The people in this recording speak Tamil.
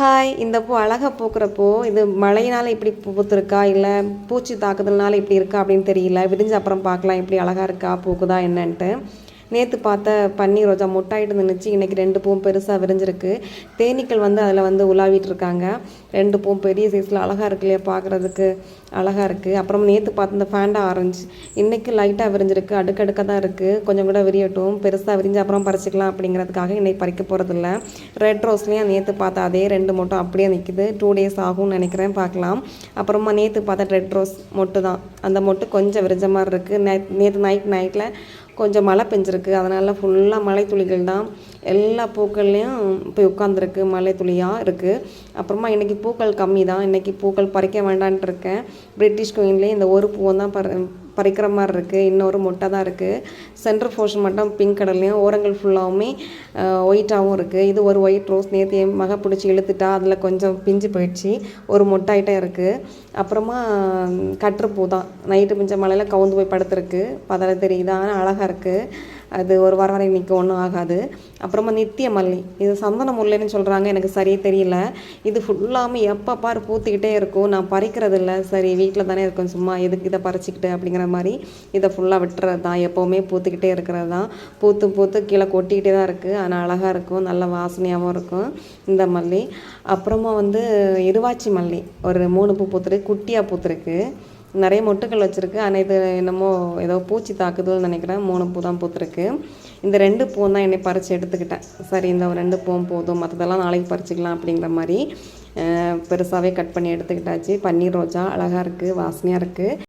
ஹாய்! இந்த பூ அழகா பூக்கிற பூ. இது மழையினால இப்படி பூத்திருக்கா, இல்ல பூச்சி தாக்குதல்னால இப்படி இருக்கா அப்படின்னு தெரியல. விடிஞ்ச அப்புறம் பார்க்கலாம் எப்படி அழகா இருக்கா, பூக்குதா என்னன்ட்டு. நேற்று பார்த்த பன்னீர் ரோஜா மொட்டாயிட்டு நின்றுச்சு. இன்றைக்கி 2 பூவும் பெருசாக விரிஞ்சிருக்கு. தேனீக்கள் அதில் உலாவிட்டு இருக்காங்க. 2 பூவும் பெரிய சைஸில் அழகாக இருக்கு இல்லையா, பார்க்குறதுக்கு அழகாக இருக்குது. அப்புறம் நேற்று பார்த்த இந்த ஃபேண்டா ஆரஞ்சு இன்றைக்கி லைட்டாக விரிஞ்சிருக்கு. அடுக்கடுக்காக தான் இருக்குது. கொஞ்சம் கூட விரியட்டும், பெருசாக விரிஞ்சு அப்புறம் பறிச்சிக்கலாம் அப்படிங்கிறதுக்காக இன்றைக்கி பறிக்க போகிறதில்ல. ரெட் ரோஸ்லேயும் நேற்று பார்த்த அதே 2 மொட்டும் அப்படியே நிற்கிது. 2 டேஸ் ஆகும்னு நினைக்கிறேன், பார்க்கலாம். அப்புறமா நேற்று பார்த்த ரெட் ரோஸ் மொட்டு தான். அந்த மொட்டு கொஞ்சம் விரிஞ்ச மாதிரி இருக்குது. நேற்று நைட்டில் கொஞ்சம் மழை பெஞ்சிருக்கு. அதனால் ஃபுல்லாக மழை துளிகள் தான் எல்லா பூக்கள்லேயும் போய் உட்காந்துருக்கு. மழை துளியாக இருக்குது. அப்புறமா இன்றைக்கி பூக்கள் கம்மி தான். இன்றைக்கி பூக்கள் பறிக்க வேண்டான்ட்டு இருக்கேன். பிரிட்டிஷ் குயின்லேயே இந்த ஒரு பூவும் தான் பறிக்கிற மாதிரி இருக்குது. இன்னொரு மொட்டை தான் இருக்குது. சென்டர் போர்ஷன் மட்டும் பிங்க் கலர்லேயும், ஓரங்கள் ஃபுல்லாகவுமே ஒயிட்டாகவும் இருக்குது. இது ஒரு ஒயிட் ரோஸ். நேற்று என் மக பிடிச்சி இழுத்துட்டா, அதில் கொஞ்சம் பிஞ்சு போயிடுச்சு. ஒரு மொட்டாயிட்டே இருக்குது. அப்புறமா கட்டுப்பூ தான். நைட்டு பிஞ்ச மழையில் கவுந்து போய் படுத்துருக்கு. அதில் தெரியுதா, அழகாக இருக்குது. அது ஒரு வாரம் வரை நிற்க ஒன்றும் ஆகாது. அப்புறமா நித்திய மல்லி, இது சந்தன முல்லைன்னு சொல்கிறாங்க, எனக்கு சரியே தெரியல. இது ஃபுல்லாமே எப்போ பாரு பூத்துக்கிட்டே இருக்கும். நான் பறிக்கிறது இல்லை, சரி வீட்டில் தானே இருக்கும், சும்மா எதுக்கு இதை பறிச்சிக்கிட்டு அப்படிங்கிற மாதிரி இதை ஃபுல்லாக விட்டுறது தான். எப்போவுமே பூத்துக்கிட்டே இருக்கிறது தான். பூத்து கீழே கொட்டிக்கிட்டே தான் இருக்குது. ஆனால் அழகாக இருக்கும், நல்ல வாசனையாகவும் இருக்கும் இந்த மல்லி. அப்புறமா இருவாச்சி மல்லி ஒரு 3 பூ பூத்துருக்கு. குட்டியாக பூத்துருக்கு. நிறைய மொட்டுக்கள் வச்சுருக்கு. ஆனால் இது என்னமோ ஏதோ பூச்சி தாக்குதல்னு நினைக்கிறேன். 3 பூ தான் பூத்துருக்கு. இந்த 2 பூவும் தான் என்னை பறித்து எடுத்துக்கிட்டேன். சரி, இந்த 2 பூவும் போதும், மற்றதெல்லாம் நாளைக்கு பறிச்சிக்கலாம் அப்படிங்கிற மாதிரி பெருசாகவே கட் பண்ணி எடுத்துக்கிட்டாச்சு. பன்னீர் ரோஜா அழகாக இருக்குது, வாசனையாக இருக்குது.